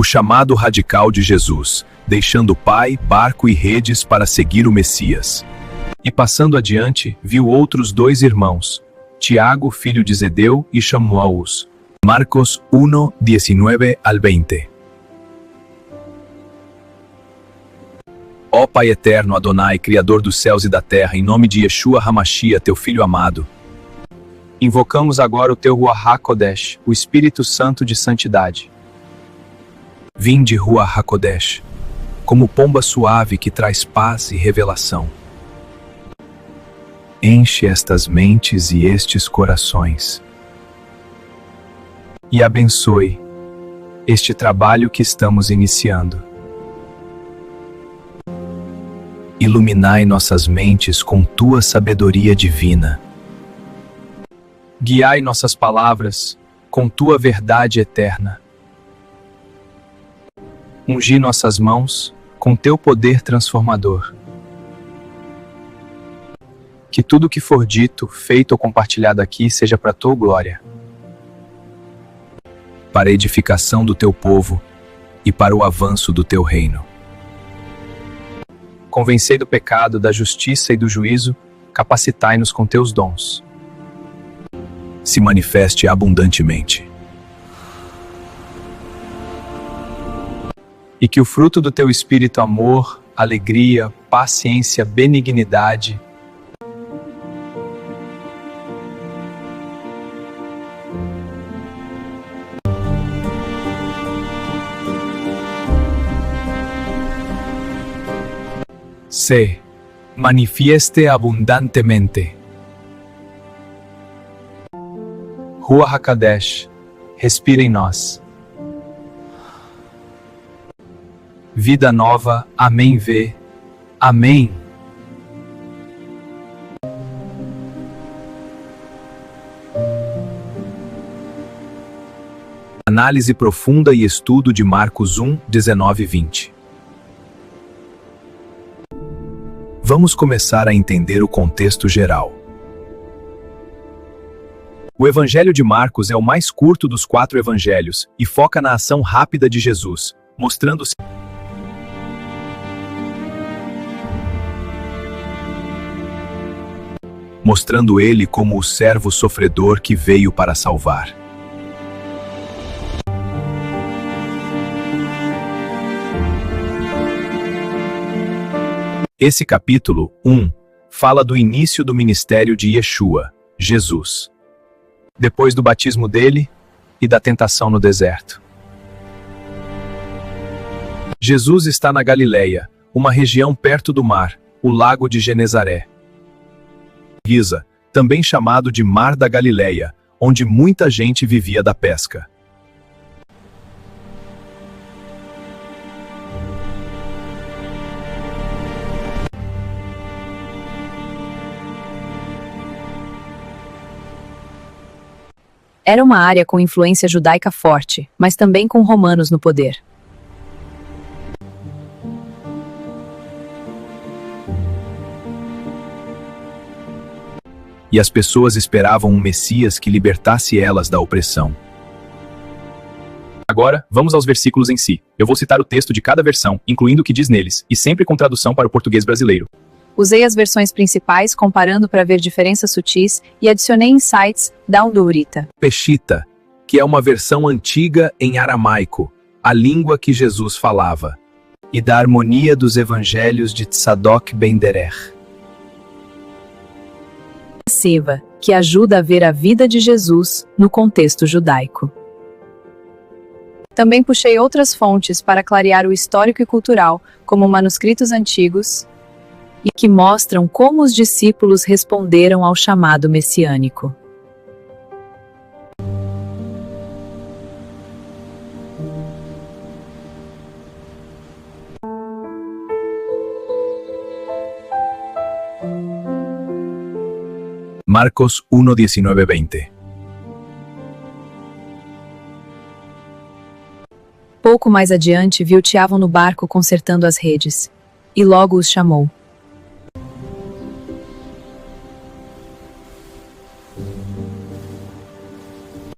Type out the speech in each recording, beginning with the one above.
chamado radical de Jesus, deixando pai, barco e redes para seguir o Messias. E passando adiante, viu outros 2 irmãos, Tiago, filho de Zebedeu, e chamou-os. Marcos 1, 19 al 20. Ó Pai eterno Adonai, Criador dos céus e da terra, em nome de Yeshua HaMashiach, teu Filho amado, invocamos agora o teu Ruach HaKodesh, o Espírito Santo de santidade. Vinde, Ruach HaKodesh, como pomba suave que traz paz e revelação. Enche estas mentes e estes corações. E abençoe este trabalho que estamos iniciando. Iluminai nossas mentes com tua sabedoria divina. Guiai nossas palavras com tua verdade eterna. Ungi nossas mãos com teu poder transformador. Que tudo que for dito, feito ou compartilhado aqui seja para a tua glória, para a edificação do teu povo e para o avanço do teu reino. Convencei do pecado, da justiça e do juízo, capacitai-nos com teus dons. Se manifeste abundantemente. E que o fruto do teu espírito, amor, alegria, paciência, benignidade, se manifieste abundantemente. Ruach HaKodesh, respira em nós. Vida nova, amém vê, amém. Análise profunda e estudo de Marcos 1, 19 e 20. Vamos começar a entender o contexto geral. O Evangelho de Marcos é o mais curto dos 4 evangelhos e foca na ação rápida de Jesus, mostrando ele como o servo sofredor que veio para salvar. Esse capítulo 1 fala do início do ministério de Yeshua, Jesus, depois do batismo dele e da tentação no deserto. Jesus está na Galileia, uma região perto do mar, o lago de Genezaré. Giza, também chamado de Mar da Galileia, onde muita gente vivia da pesca. Era uma área com influência judaica forte, mas também com romanos no poder. E as pessoas esperavam um Messias que libertasse elas da opressão. Agora, vamos aos versículos em si. Eu vou citar o texto de cada versão, incluindo o que diz neles, e sempre com tradução para o português brasileiro. Usei as versões principais comparando para ver diferenças sutis e adicionei insights da Undurita. Peshita, que é uma versão antiga em aramaico, a língua que Jesus falava, e da harmonia dos evangelhos de Tzadok Ben Derer. Seva, que ajuda a ver a vida de Jesus no contexto judaico. Também puxei outras fontes para clarear o histórico e cultural, como manuscritos antigos, e que mostram como os discípulos responderam ao chamado messiânico. Marcos 1, 19, 20. Pouco mais adiante viu Tiago no barco consertando as redes, e logo os chamou.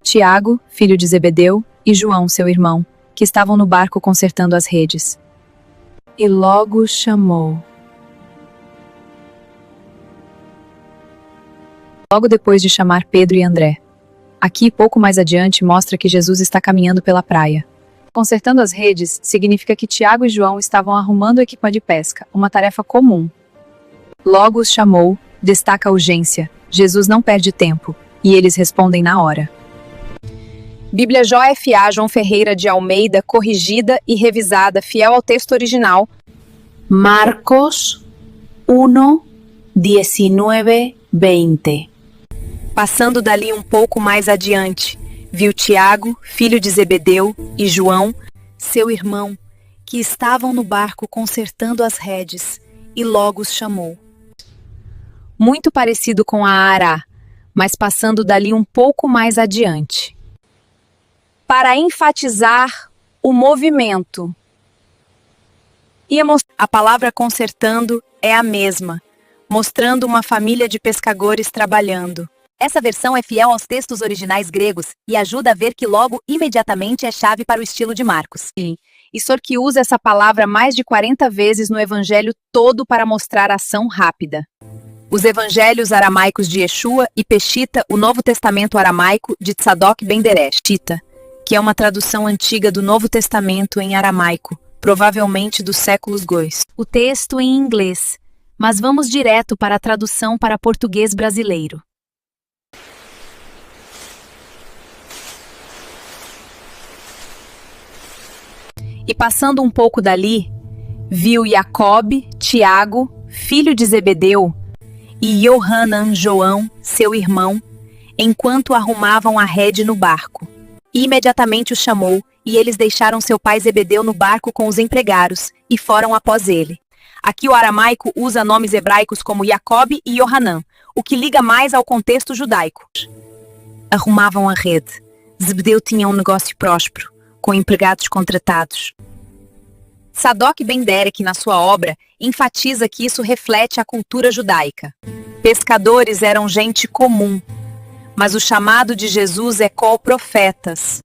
Tiago, filho de Zebedeu, e João, seu irmão, que estavam no barco consertando as redes. E logo chamou. Logo depois de chamar Pedro e André. Aqui, pouco mais adiante, mostra que Jesus está caminhando pela praia. Consertando as redes significa que Tiago e João estavam arrumando o equipamento de pesca, uma tarefa comum. Logo os chamou, destaca a urgência. Jesus não perde tempo, e eles respondem na hora. Bíblia JFA João Ferreira de Almeida, corrigida e revisada, fiel ao texto original. Marcos 1, 19, 20. Passando dali um pouco mais adiante, viu Tiago, filho de Zebedeu, e João, seu irmão, que estavam no barco consertando as redes, e logo os chamou. Muito parecido com a Ará, mas passando dali um pouco mais adiante. Para enfatizar o movimento. A palavra consertando é a mesma, mostrando uma família de pescadores trabalhando. Essa versão é fiel aos textos originais gregos e ajuda a ver que logo imediatamente é chave para o estilo de Marcos. E Sork usa essa palavra mais de 40 vezes no evangelho todo para mostrar ação rápida. Os evangelhos aramaicos de Yeshua e Peshita, o Novo Testamento aramaico de Tzadok ben Deresh, que é uma tradução antiga do Novo Testamento em aramaico, provavelmente dos séculos Gois. O texto em inglês, mas vamos direto para a tradução para português brasileiro. E passando um pouco dali, viu Jacobe, Tiago, filho de Zebedeu, e Yohanan, João, seu irmão, enquanto arrumavam a rede no barco. Imediatamente os chamou, e eles deixaram seu pai Zebedeu no barco com os empregados, e foram após ele. Aqui o aramaico usa nomes hebraicos como Jacobe e Yohanan, o que liga mais ao contexto judaico. Arrumavam a rede. Zebedeu tinha um negócio próspero, com empregados contratados. Tzadok ben Derek, na sua obra, enfatiza que isso reflete a cultura judaica. Pescadores eram gente comum, mas o chamado de Jesus é profetas.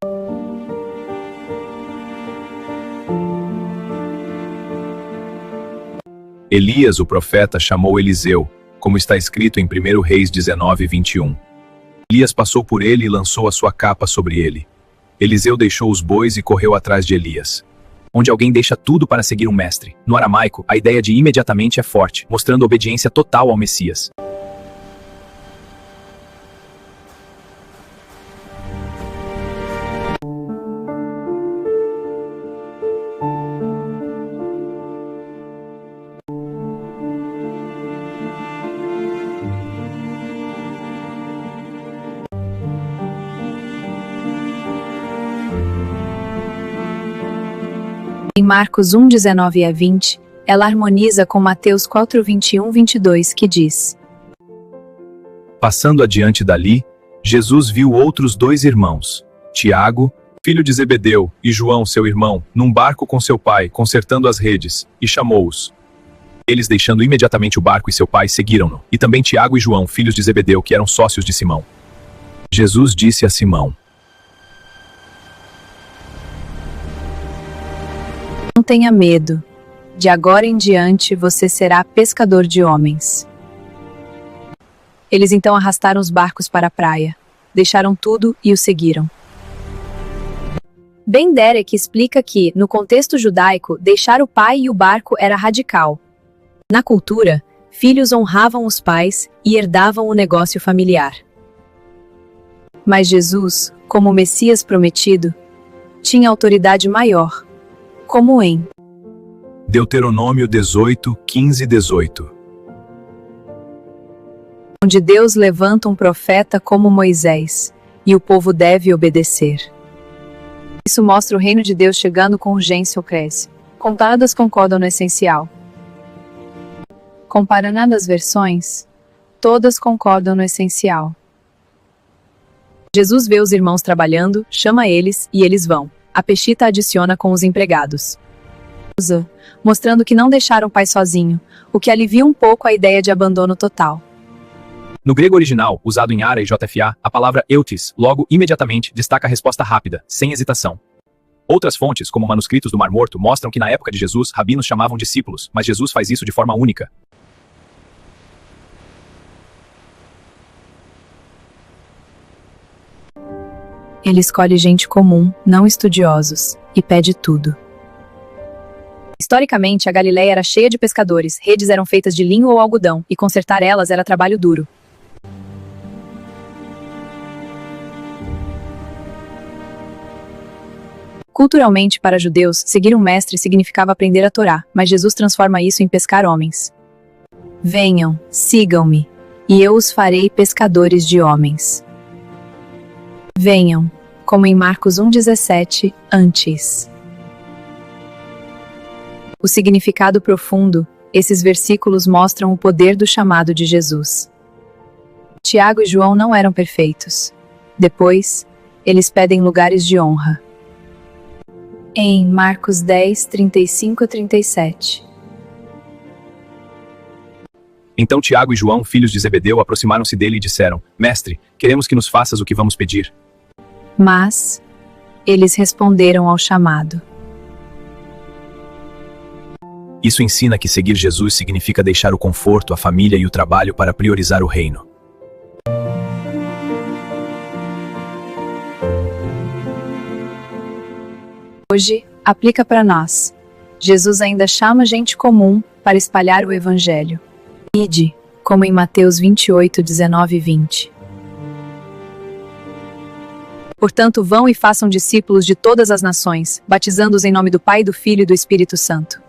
Elias, o profeta, chamou Eliseu, como está escrito em 1 Reis 19, 21. Elias passou por ele e lançou a sua capa sobre ele. Eliseu deixou os bois e correu atrás de Elias. Onde alguém deixa tudo para seguir um mestre. No aramaico, a ideia de imediatamente é forte, mostrando obediência total ao Messias. Em Marcos 1, 19 a 20, ela harmoniza com Mateus 4, 21, 22, que diz: Passando adiante dali, Jesus viu outros 2 irmãos, Tiago, filho de Zebedeu, e João, seu irmão, num barco com seu pai, consertando as redes, e chamou-os. Eles, deixando imediatamente o barco e seu pai, seguiram-no, e também Tiago e João, filhos de Zebedeu, que eram sócios de Simão. Jesus disse a Simão: Não tenha medo. De agora em diante você será pescador de homens. Eles então arrastaram os barcos para a praia, deixaram tudo e o seguiram. Ben Derek explica que, no contexto judaico, deixar o pai e o barco era radical. Na cultura, filhos honravam os pais e herdavam o negócio familiar. Mas Jesus, como o Messias prometido, tinha autoridade maior, como em Deuteronômio 18, 15 e 18. Onde Deus levanta um profeta como Moisés, e o povo deve obedecer. Isso mostra o reino de Deus chegando com urgência ou cresce. Comparadas concordam no essencial. Comparando as versões, todas concordam no essencial. Jesus vê os irmãos trabalhando, chama eles e eles vão. A Peshita adiciona com os empregados, mostrando que não deixaram o pai sozinho, o que alivia um pouco a ideia de abandono total. No grego original, usado em Ara e JFA, a palavra eutis, logo, imediatamente, destaca a resposta rápida, sem hesitação. Outras fontes, como manuscritos do Mar Morto, mostram que na época de Jesus, rabinos chamavam discípulos, mas Jesus faz isso de forma única. Ele escolhe gente comum, não estudiosos, e pede tudo. Historicamente, a Galileia era cheia de pescadores, redes eram feitas de linho ou algodão, e consertar elas era trabalho duro. Culturalmente, para judeus, seguir um mestre significava aprender a Torá, mas Jesus transforma isso em pescar homens. Venham, sigam-me, e eu os farei pescadores de homens. Venham, como em Marcos 1,17, antes. O significado profundo, esses versículos mostram o poder do chamado de Jesus. Tiago e João não eram perfeitos. Depois, eles pedem lugares de honra. Em Marcos 10, 35 a 37. Então Tiago e João, filhos de Zebedeu, aproximaram-se dele e disseram: Mestre, queremos que nos faças o que vamos pedir. Mas eles responderam ao chamado. Isso ensina que seguir Jesus significa deixar o conforto, a família e o trabalho para priorizar o reino. Hoje, aplica para nós. Jesus ainda chama gente comum para espalhar o Evangelho. Ide, como em Mateus 28, 19 e 20. Portanto, vão e façam discípulos de todas as nações, batizando-os em nome do Pai, do Filho e do Espírito Santo,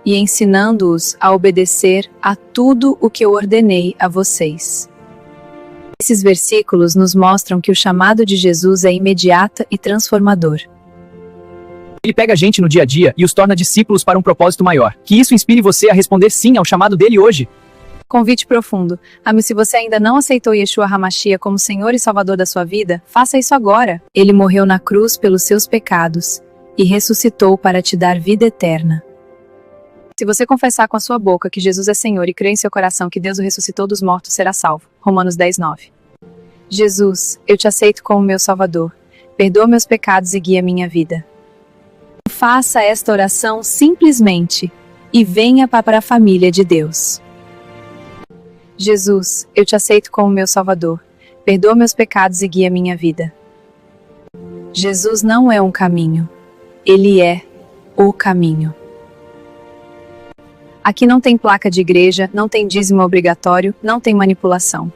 e ensinando-os a obedecer a tudo o que eu ordenei a vocês. Esses versículos nos mostram que o chamado de Jesus é imediato e transformador. Ele pega a gente no dia a dia e os torna discípulos para um propósito maior. Que isso inspire você a responder sim ao chamado dele hoje. Convite profundo. Se você ainda não aceitou Yeshua HaMashiach como Senhor e Salvador da sua vida, faça isso agora. Ele morreu na cruz pelos seus pecados e ressuscitou para te dar vida eterna. Se você confessar com a sua boca que Jesus é Senhor e crer em seu coração que Deus o ressuscitou dos mortos, será salvo. Romanos 10, 9. Jesus, eu te aceito como meu Salvador. Perdoa meus pecados e guia minha vida. Faça esta oração simplesmente e venha para a família de Deus. Jesus, eu te aceito como meu Salvador. Perdoa meus pecados e guia minha vida. Jesus não é um caminho. Ele é o caminho. Aqui não tem placa de igreja, não tem dízimo obrigatório, não tem manipulação.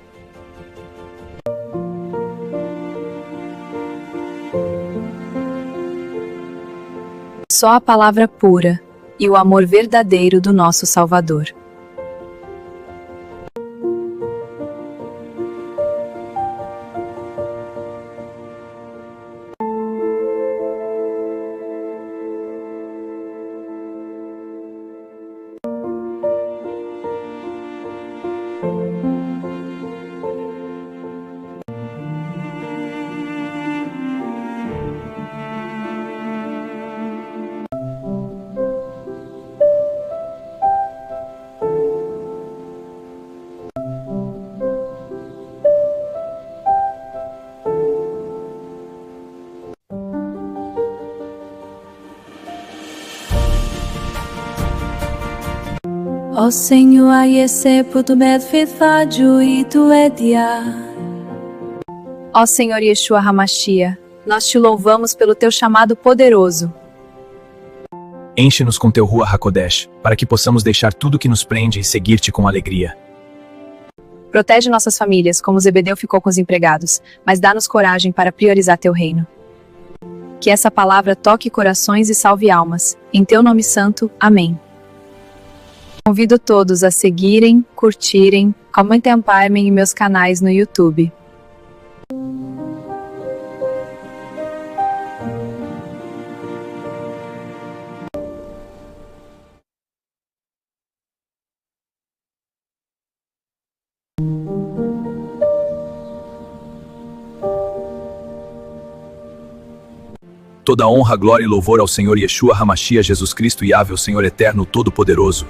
Só a palavra pura e o amor verdadeiro do nosso Salvador. Ó Senhor, aiese putumet fitfaju e tu edia. Ó Senhor Yeshua HaMashiach, nós te louvamos pelo teu chamado poderoso. Enche-nos com teu Ruach HaKodesh, para que possamos deixar tudo que nos prende e seguir-te com alegria. Protege nossas famílias, como Zebedeu ficou com os empregados, mas dá-nos coragem para priorizar teu reino. Que essa palavra toque corações e salve almas. Em teu nome santo, amém. Convido todos a seguirem, curtirem, comentarem em meus canais no YouTube. Toda honra, glória e louvor ao Senhor Yeshua HaMashiach Jesus Cristo Yahvé, o Senhor Eterno Todo-Poderoso.